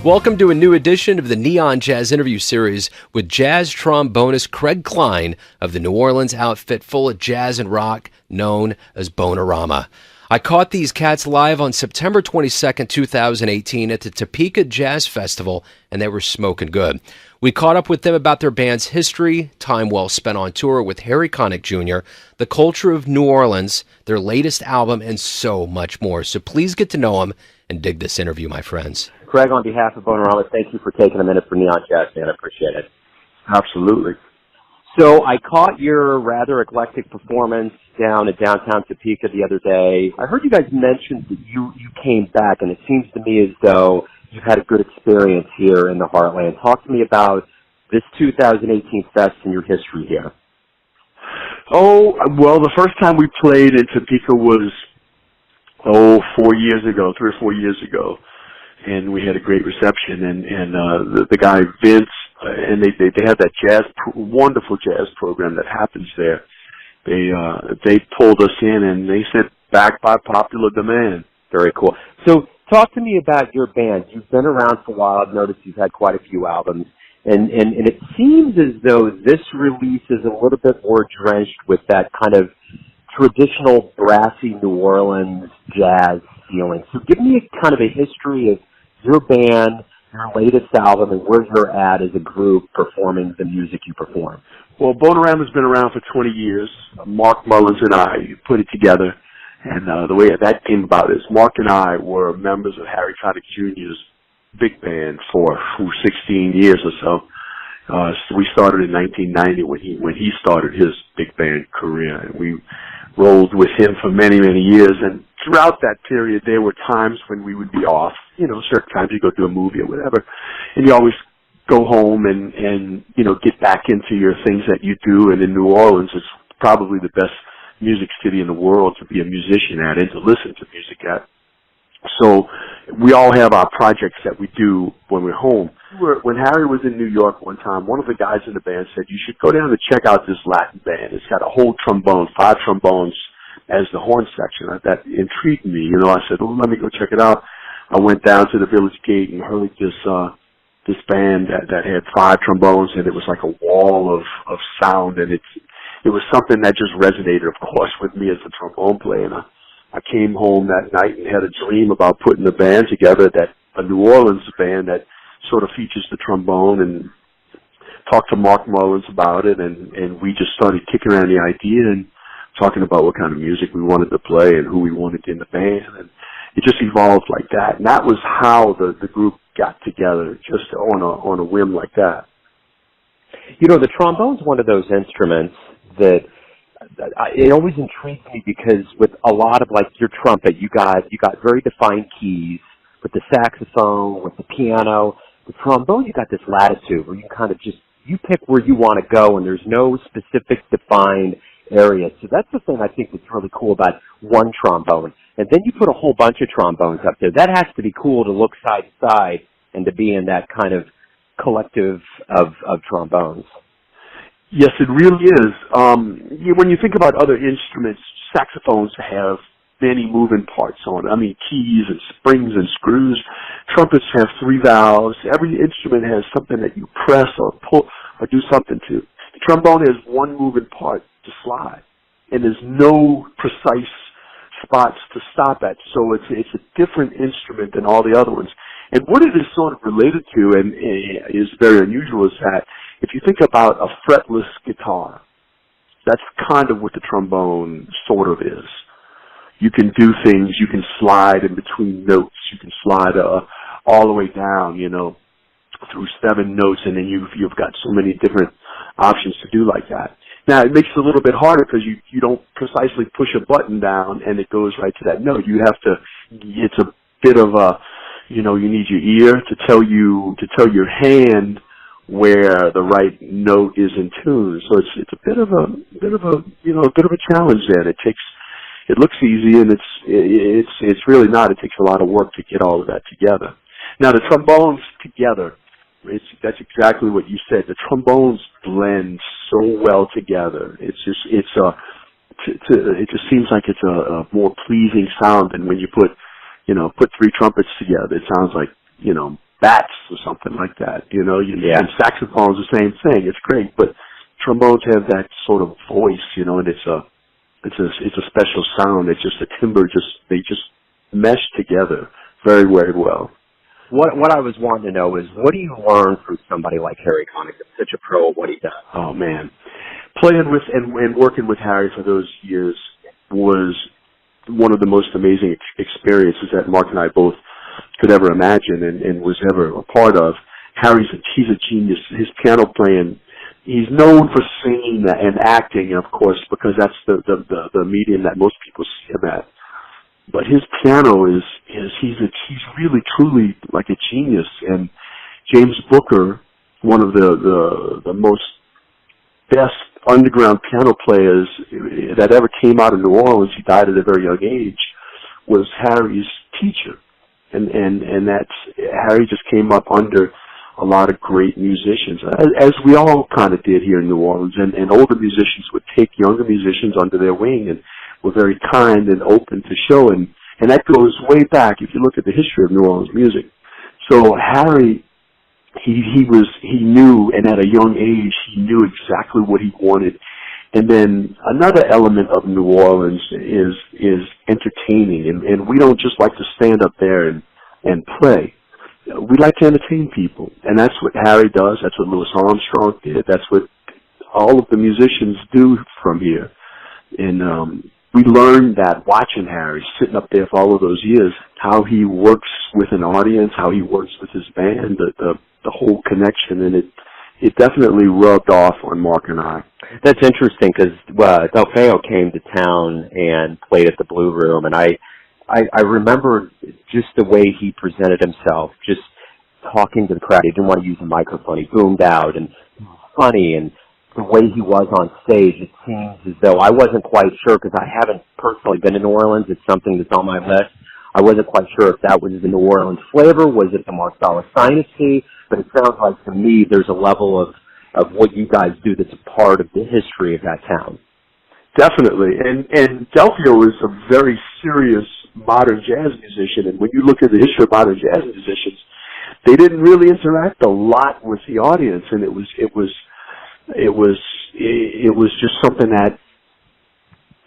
Welcome to a new edition of the Neon Jazz interview series with jazz trombonist Klein of the New Orleans outfit fulla jazz and rock known as Bonerama. I caught these cats live on September 22nd, 2018 at the Topeka Jazz Festival, and they were smoking good. We caught up with them about their band's history, time well spent on tour with Harry Connick Jr., the culture of New Orleans, their latest album, and so much more. So please get to know them and dig this interview, my friends. Craig, on behalf of Bonerama, thank you for taking a minute for Neon Jazz, man. I appreciate it. Absolutely. So I caught your rather eclectic performance down at downtown Topeka the other day. I heard you guys mention that you came back, and it seems to me as though you've had a good experience here in the Heartland. Talk to me about this 2018 fest and your history here. Oh, well, the first time we played in Topeka was, 4 years ago, 3 or 4 years ago. And we had a great reception, and the guy Vince, and they have that wonderful jazz program that happens there. They pulled us in, and they said back by popular demand. Very cool. So talk to me about your band. You've been around for a while. I've noticed you've had quite a few albums, and it seems as though this release is a little bit more drenched with that kind of traditional brassy New Orleans jazz feeling. So give me a kind of a history of your band, your latest album, and where you're at as a group performing the music you perform. Well, Bonerama's been around for 20 years. Mark Mullins and I put it together, and the way that came about is Mark and I were members of Harry Connick Jr.'s big band for 16 years or so. So we started in 1990 when he started his big band career, and we rolled with him for many, many years. And throughout that period, there were times when we would be off. Certain times you go to a movie or whatever, and you always go home and get back into your things that you do. And in New Orleans, it's probably the best music city in the world to be a musician at and to listen to music at. So we all have our projects that we do when we're home. When Harry was in New York one time, one of the guys in the band said, you should go down and check out this Latin band. It's got a whole trombone, 5 trombones as the horn section. That intrigued me. I said, well, let me go check it out. I went down to the Village Gate and heard this band that had 5 trombones, and it was like a wall of sound, and it was something that just resonated, of course, with me as a trombone player. And I came home that night and had a dream about putting a band together, a New Orleans band that sort of features the trombone, and talked to Mark Mullins about it, and we just started kicking around the idea and talking about what kind of music we wanted to play and who we wanted in the band, and it just evolved like that. And that was how the group got together, just on a whim like that. The trombone's one of those instruments that it always intrigues me, because with a lot of, like, your trumpet, you got very defined keys. With the saxophone, with the piano, the trombone, you got this latitude where you kind of you pick where you want to go, and there's no specific defined area. So that's the thing I think that's really cool about one trombone. And then you put a whole bunch of trombones up there. That has to be cool to look side to side and to be in that kind of collective of trombones. Yes, it really is. When you think about other instruments, saxophones have many moving parts on it. I mean, keys and springs and screws. Trumpets have 3 valves. Every instrument has something that you press or pull or do something to. The trombone has one moving part to slide, and there's no precise spots to stop at. So it's a different instrument than all the other ones. And what it is sort of related to, and is very unusual, is that if you think about a fretless guitar, that's kind of what the trombone sort of is. You can do things, you can slide in between notes, you can slide all the way down, through 7 notes, and then you've got so many different options to do like that. Now, it makes it a little bit harder because you don't precisely push a button down and it goes right to that note. You have to, it's a bit of a, you need your ear to tell your hand where the right note is in tune. So it's a bit of a challenge there. It looks easy, and it's really not. It takes a lot of work to get all of that together. Now, the trombones together, that's exactly what you said. The trombones blend so well together. It just seems like it's a more pleasing sound than when you put 3 trumpets together. It sounds like, bats or something like that, you know. Yeah. And saxophone's the same thing. It's great, but trombones have that sort of voice, you know, and it's a special sound. It's just the timbre, they just mesh together very, very well. What I was wanting to know is, what do you learn from somebody like Harry Connick, that's such a pro at what he does? Oh man, playing with and working with Harry for those years was one of the most amazing experiences that Mark and I both could ever imagine and was ever a part of. He's a genius. His piano playing, he's known for singing and acting, of course, because that's the medium that most people see him at. But his piano he's really truly like a genius. And James Booker, one of the most best underground piano players that ever came out of New Orleans, he died at a very young age, was Harry's teacher. And that's, Harry just came up under a lot of great musicians, as we all kind of did here in New Orleans. And older musicians would take younger musicians under their wing and were very kind and open to show. And that goes way back if you look at the history of New Orleans music. So Harry, he knew, and at a young age, he knew exactly what he wanted. And then another element of New Orleans is entertaining, and we don't just like to stand up there and play. We like to entertain people, and that's what Harry does. That's what Louis Armstrong did. That's what all of the musicians do from here. And we learned that watching Harry, sitting up there for all of those years, how he works with an audience, how he works with his band, the whole connection, and it definitely rubbed off on Mark and I. That's interesting, because Delfeo came to town and played at the Blue Room, and I remember just the way he presented himself, just talking to the crowd. He didn't want to use a microphone. He boomed out, and funny, and the way he was on stage, it seems as though I wasn't quite sure, because I haven't personally been to New Orleans. It's something that's on my list. I wasn't quite sure if that was the New Orleans flavor, was it the Marcellus Dynasty, but it sounds like to me there's a level of what you guys do that's a part of the history of that town. Definitely. And Delfeo is a very serious modern jazz musician, and when you look at the history of modern jazz musicians, they didn't really interact a lot with the audience, and it was just something that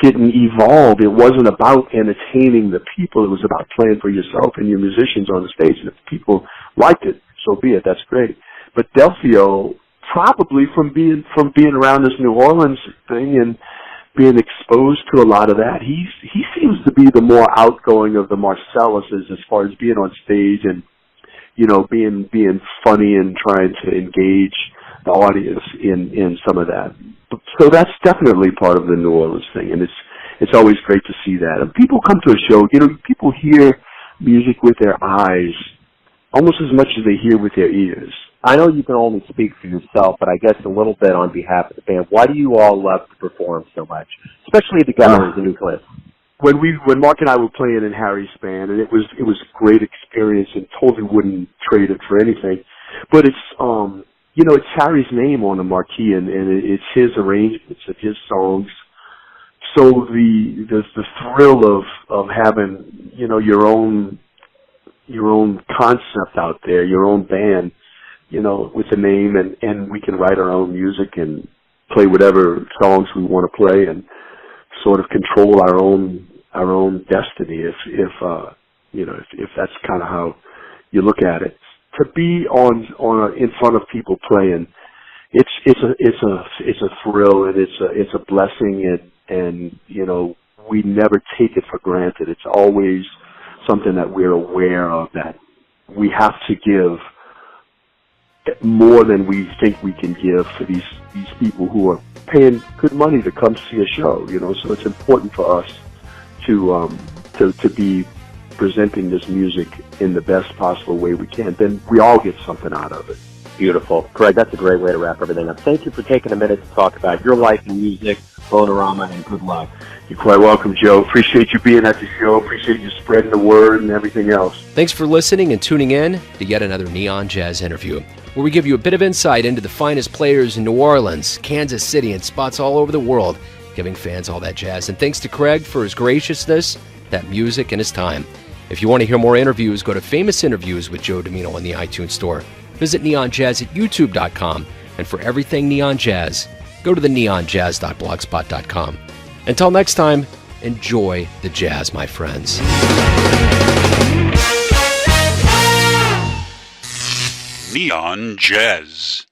didn't evolve. It wasn't about entertaining the people. It was about playing for yourself and your musicians on the stage. And if people liked it, so be it. That's great. But Delfeo, probably from being around this New Orleans thing and being exposed to a lot of that, he seems to be the more outgoing of the Marcelluses as far as being on stage and, you know, being funny and trying to engage the audience in some of that. So that's definitely part of the New Orleans thing, and it's always great to see that. And people come to a show, you know, people hear music with their eyes almost as much as they hear with their ears. I know you can only speak for yourself, but I guess a little bit on behalf of the band. Why do you all love to perform so much, especially together as a nucleus? When Mark and I were playing in Harry's band, and it was a great experience, and totally wouldn't trade it for anything. But it's you know, it's Harry's name on the marquee, and it's his arrangements of his songs. So the thrill of having, you know, your own concept out there, your own band, you know, with a name, and we can write our own music and play whatever songs we want to play and sort of control our own destiny if you know, if that's kind of how you look at it. To be in front of people playing, it's a thrill, and it's a blessing, and you know, we never take it for granted. It's always something that we're aware of, that we have to give more than we think we can give for these people who are paying good money to come see a show, you know. So it's important for us to be presenting this music in the best possible way we can. Then we all get something out of it. Beautiful. Craig, that's a great way to wrap everything up. Thank you for taking a minute to talk about your life and music, Bonerama, and good luck. You're quite welcome, Joe. Appreciate you being at the show. Appreciate you spreading the word and everything else. Thanks for listening and tuning in to yet another Neon Jazz interview, where we give you a bit of insight into the finest players in New Orleans, Kansas City, and spots all over the world, giving fans all that jazz. And thanks to Craig for his graciousness, that music, and his time. If you want to hear more interviews, go to Famous Interviews with Joe Domino in the iTunes Store. Visit Neon Jazz at youtube.com. And for everything Neon Jazz, go to the neonjazz.blogspot.com. Until next time, enjoy the jazz, my friends. Neon Jazz.